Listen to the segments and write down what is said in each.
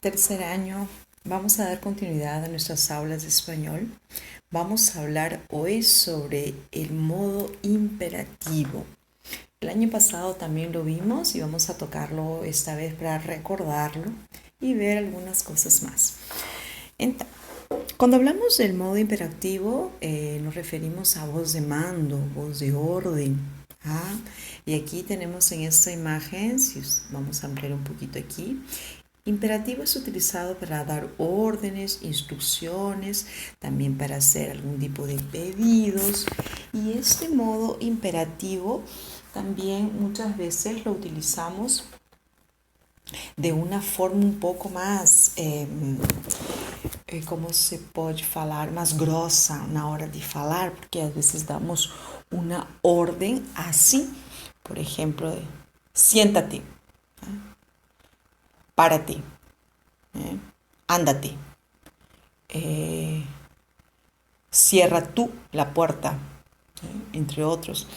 Tercer año, vamos a dar continuidad a nuestras aulas de español. Vamos a hablar hoy sobre el modo imperativo. El año pasado también lo vimos y vamos a tocarlo esta vez para recordarlo y ver algunas cosas más. Cuando hablamos del modo imperativo, nos referimos a voz de mando, voz de orden. ¿Ah? Y aquí tenemos en esta imagen, si vamos a ampliar un poquito aquí, imperativo es utilizado para dar órdenes, instrucciones, también para hacer algún tipo de pedidos. Y este modo imperativo también muchas veces lo utilizamos de una forma un pouco mais, como se pode falar, mais grossa na hora de falar, porque às vezes damos uma ordem assim, por exemplo, siéntate, párate, ándate, cierra tú la puerta, entre otros.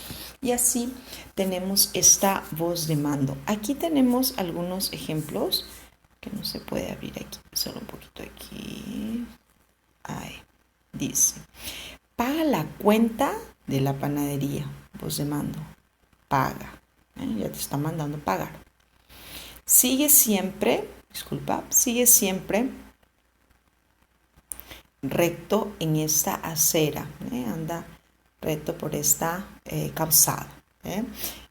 Y así tenemos esta voz de mando. Aquí tenemos algunos ejemplos que no se puede abrir aquí, solo un poquito aquí. Ahí, dice, paga la cuenta de la panadería, voz de mando, paga, ya te está mandando pagar. Sigue siempre recto en esta acera, anda recto por esta calzada.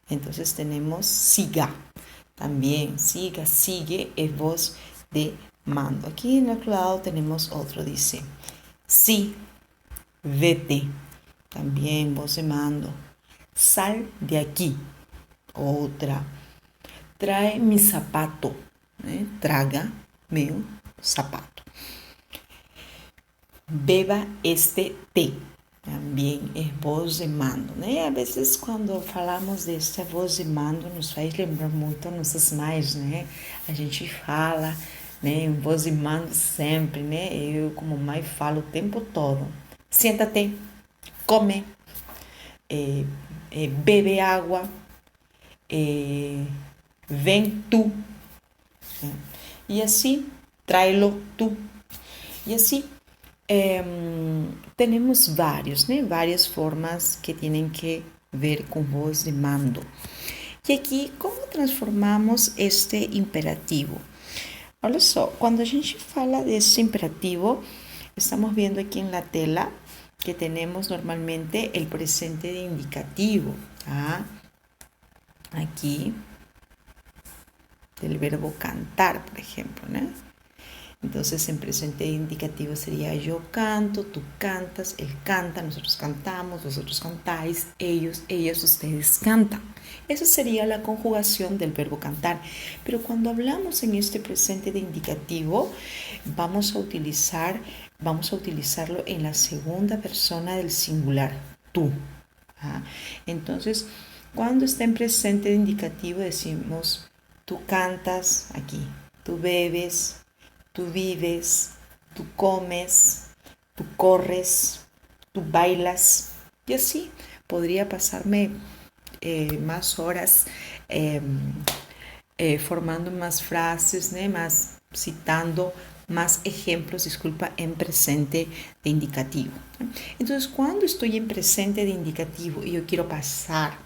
Entonces tenemos siga, también sigue es voz de mando. Aquí en el otro lado tenemos otro, dice, sí, vete, también voz de mando. Sal de aquí, otra. Trae mi zapato, traga meu zapato. Beba este té, também é voz de mando, A vezes quando falamos dessa voz de mando nos faz lembrar muito nossas mães, A gente fala, em voz de mando sempre, Eu como mãe falo o tempo todo. Siéntate, come, bebe água, vem tú, e assim, tráelo tú, e assim. Tenemos varias formas que tienen que ver con voz de mando. Y aquí, ¿cómo transformamos este imperativo? Olha só, quando a gente fala desse imperativo, estamos viendo aquí en la tela que tenemos normalmente el presente de indicativo. Aquí, del verbo cantar, por ejemplo, Entonces, en presente indicativo sería yo canto, tú cantas, él canta, nosotros cantamos, vosotros cantáis, ellos, ellas, ustedes cantan. Esa sería la conjugación del verbo cantar. Pero cuando hablamos en este presente de indicativo, vamos a utilizarlo en la segunda persona del singular, tú. Entonces, cuando está en presente de indicativo decimos, tú cantas aquí, tú bebes, tú vives, tú comes, tú corres, tú bailas. Y así podría pasarme más horas formando más frases, más citando más ejemplos, en presente de indicativo. Entonces, cuando estoy en presente de indicativo y yo quiero pasar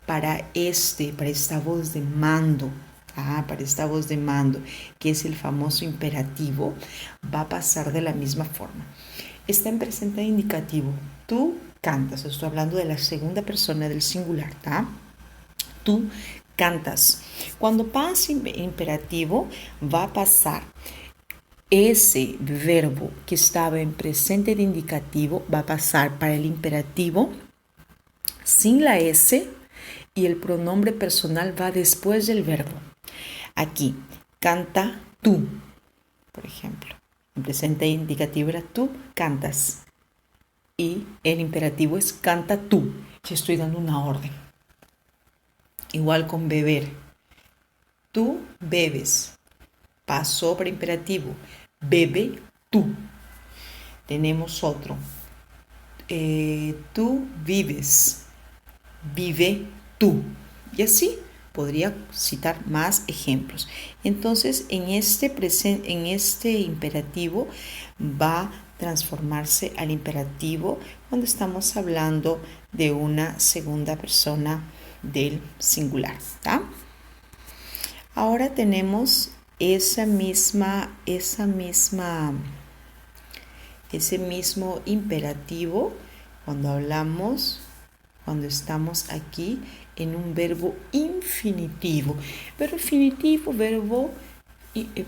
para esta voz de mando, para esta voz de mando, que es el famoso imperativo, va a pasar de la misma forma. Está en presente indicativo. Tú cantas. Estoy hablando de la segunda persona del singular, Tú cantas. Cuando pasa imperativo, va a pasar ese verbo que estaba en presente de indicativo, va a pasar para el imperativo sin la S y el pronombre personal va después del verbo. Aquí, canta tú, por ejemplo. En presente indicativo era tú cantas. Y el imperativo es canta tú. Yo estoy dando una orden. Igual con beber. Tú bebes. Pasó para imperativo. Bebe tú. Tenemos otro. Tú vives. Vive tú. Y así podría citar más ejemplos. Entonces, en este imperativo va a transformarse al imperativo cuando estamos hablando de una segunda persona del singular, ¿tá? Ahora tenemos ese mismo imperativo cuando estamos aquí en un verbo infinitivo. Verbo infinitivo, verbo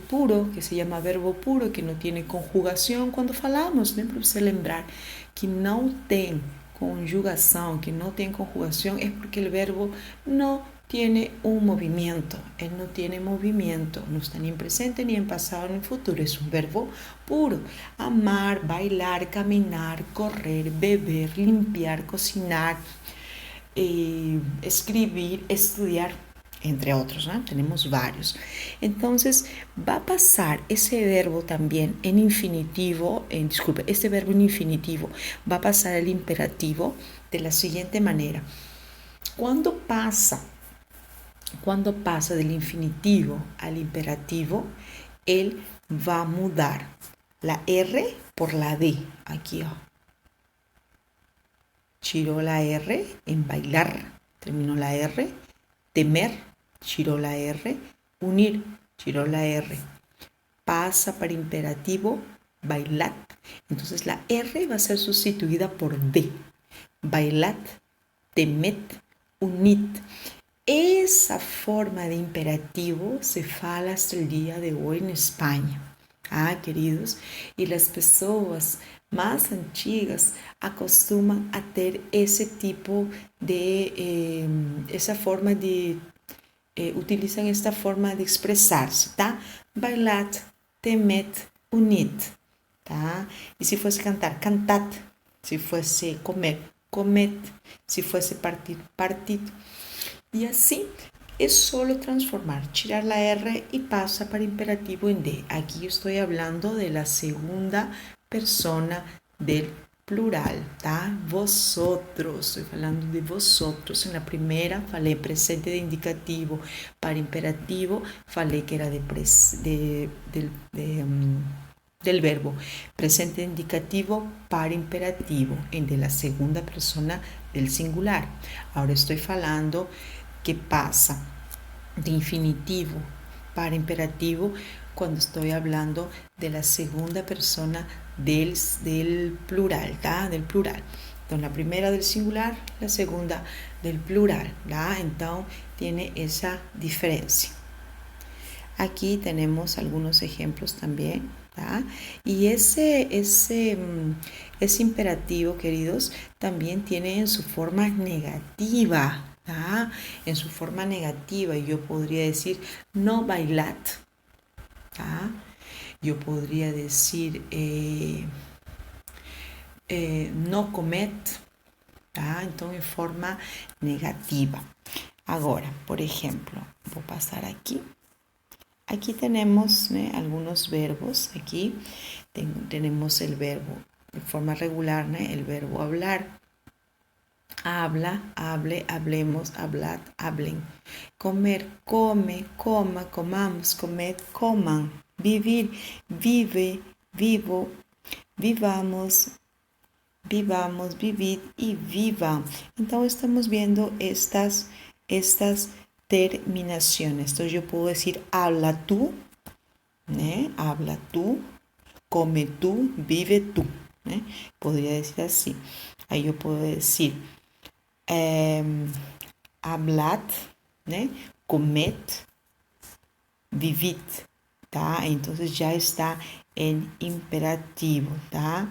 puro, que se llama verbo puro, que no tiene conjugação quando falamos, né? Para você lembrar que não tem conjugação, que não tem conjugação, é porque o verbo não tiene un movimiento. Él no tiene movimiento, no está ni en presente, ni en pasado, ni en futuro. Es un verbo puro. Amar, bailar, caminar, correr, beber, limpiar, cocinar, escribir, estudiar, entre otros, ¿no? Tenemos varios. Entonces, va a pasar ese verbo también en infinitivo, este verbo en infinitivo va a pasar el imperativo de la siguiente manera. Cuando pasa del infinitivo al imperativo, él va a mudar la R por la D. Aquí, tiró la R en bailar, terminó la R. Temer, tiró la R. Unir, tiró la R. Pasa para imperativo, bailat. Entonces la R va a ser sustituida por D. Bailat, temet, unit. Esa forma de imperativo se fala hasta el día de hoy en España. Queridos, y las personas más antiguas acostuman a tener ese tipo de, esa forma de, utilizan esta forma de expresarse, ¿tá? Bailat, temet, unit, ¿tá? Y si fuese cantar, cantad. Si fuese comer, comed. Si fuese partir, partid. Y así es solo transformar, tirar la R y pasa para imperativo en D. Aquí estoy hablando de la segunda persona del plural, ¿tá? Vosotros, estoy hablando de vosotros. En la primera falé presente de indicativo. Para imperativo falé que era del verbo. Presente de indicativo para imperativo, en de la segunda persona del singular. Ahora estoy falando que pasa de infinitivo para imperativo cuando estoy hablando de la segunda persona del plural, ¿tá? Del plural. Entonces, la primera del singular, la segunda del plural, ¿tá? Entonces, tiene esa diferencia. Aquí tenemos algunos ejemplos también, ¿tá? Y ese imperativo, queridos, también tiene en su forma negativa, ¿tá? En su forma negativa, yo podría decir no bailat, ¿tá? Yo podría decir no comet, ¿tá? Entonces en forma negativa. Ahora, por ejemplo, voy a pasar aquí. Aquí tenemos algunos verbos. Aquí tenemos el verbo de forma regular, el verbo hablar. Habla, hable, hablemos, hablad, hablen. Comer, come, coma, comamos, comed, coman. Vivir, vive, vivo, vivamos, vivamos, vivid y viva. Entonces estamos viendo estas terminaciones. Entonces yo puedo decir habla tú, habla tú, come tú, vive tú. Podría decir así. Ahí yo puedo decir hablad, comed, vivid, ¿tá? Entonces ya está en imperativo, ¿tá?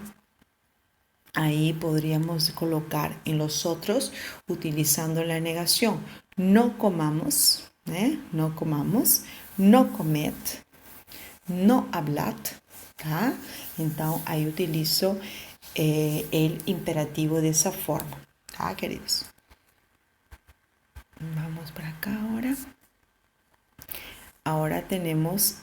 Ahí podríamos colocar en los otros utilizando la negación. No comamos, no comamos, no comed, no hablad, ¿tá? Entonces ahí utilizo el imperativo de esa forma, ¿tá, queridos? Vamos para acá ahora. Ahora tenemos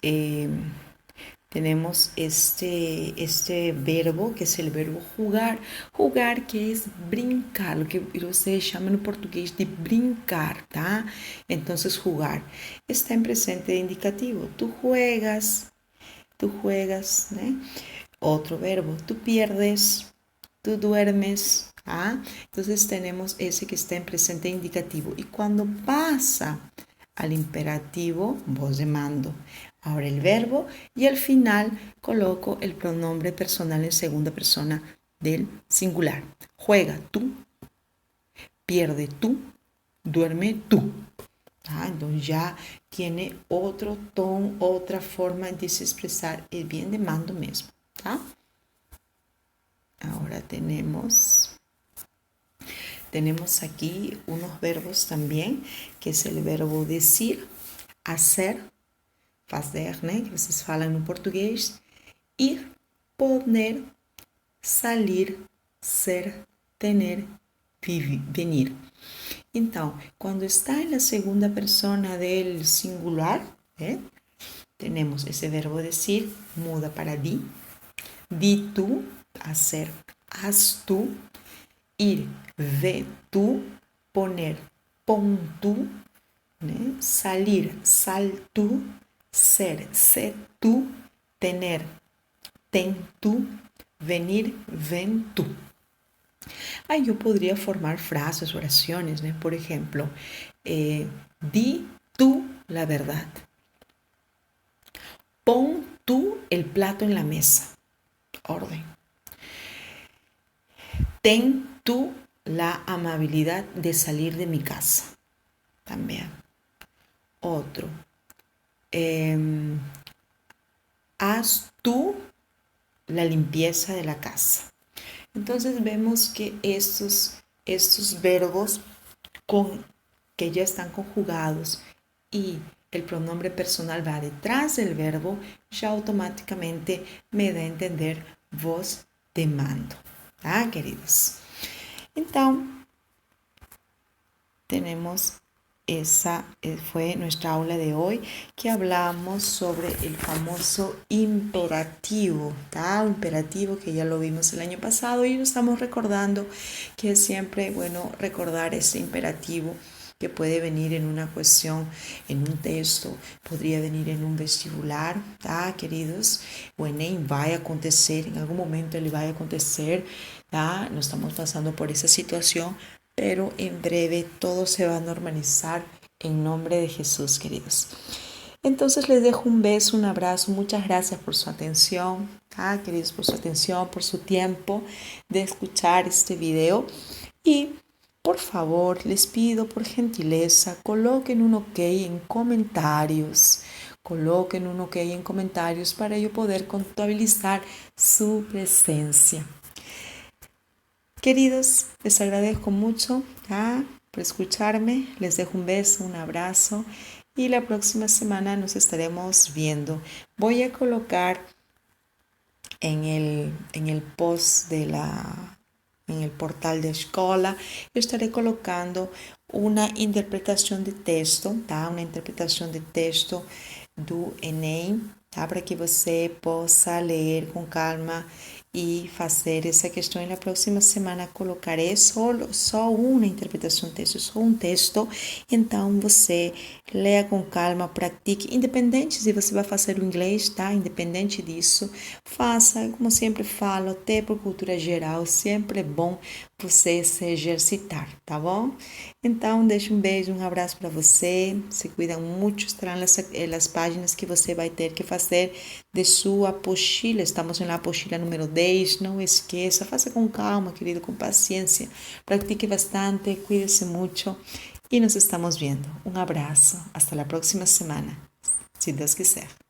tenemos este verbo, que es el verbo jugar. Jugar, que es brincar, lo que ustedes llaman en portugués de brincar, ¿tá? Entonces, jugar está en presente de indicativo. Tú juegas, ¿né? Otro verbo, tú pierdes, tú duermes, ¿ah? Entonces tenemos ese que está en presente indicativo. Y cuando pasa al imperativo, voz de mando. Ahora el verbo y al final coloco el pronombre personal en segunda persona del singular. Juega tú, pierde tú, duerme tú. Ah, entonces ya tiene otro tono, otra forma de se expresar el bien de mando mismo. ¿Tá? Ahora tenemos aquí unos verbos también, que es el verbo decir, hacer, fazer, né? Que vocês falam no português, ir, poner, salir, ser, tener, venir. Então, quando está na segunda persona del singular, temos esse verbo decir, muda para di tú, hacer, haz tú, ir, ve tú, poner, pon tú, né? Salir, sal tú, ser, sé tú, tener, ten tú, venir, ven tú. Aí eu poderia formar frases, oraciones, né? Por ejemplo, di tú la verdad. Pon tú el plato en la mesa. Orden. Ten tú la amabilidad de salir de mi casa. También. Otro. Haz tú la limpieza de la casa. Entonces vemos que estos verbos que ya están conjugados y el pronombre personal va detrás del verbo, ya automáticamente me da a entender voz de mando. ¿Ah, queridos? Entonces, tenemos esa fue nuestra aula de hoy, que hablamos sobre el famoso imperativo, ¿tá? Imperativo que ya lo vimos el año pasado y lo estamos recordando, que es siempre bueno recordar ese imperativo que puede venir en una cuestión, en un texto, podría venir en un vestibular, ¿tá, queridos? O ENEM vai acontecer, en algún momento ele vai acontecer, ¿tá? No estamos pasando por esa situación, pero en breve todo se va a normalizar en nombre de Jesús, queridos. Entonces les dejo un beso, un abrazo, muchas gracias por su atención, queridos, por su atención, por su tiempo de escuchar este video y por favor les pido por gentileza coloquen un ok en comentarios. Coloquen un ok en comentarios para yo poder contabilizar su presencia. Queridos, les agradezco mucho por escucharme. Les dejo un beso, un abrazo y la próxima semana nos estaremos viendo. Voy a colocar en el post en el portal de escola, eu estarei colocando uma interpretação de texto, tá? Uma interpretação de texto do Enem, tá? Para que você possa ler com calma e fazer essa questão. E na próxima semana colocarei só uma interpretação de texto, só um texto. Então você leia com calma, pratique, independente se você vai fazer o inglês, tá? Independente disso, faça, como sempre falo, até por cultura geral, sempre é bom você se exercitar, tá bom? Então, deixo um beijo, um abraço para você, se cuidam muito, estarão nas páginas que você vai ter que fazer de sua apostila, estamos na apostila número 10, não esqueça, faça com calma, querido, com paciência, pratique bastante, cuídese muito e nos estamos vendo. Um abraço, hasta la próxima semana, se Deus quiser.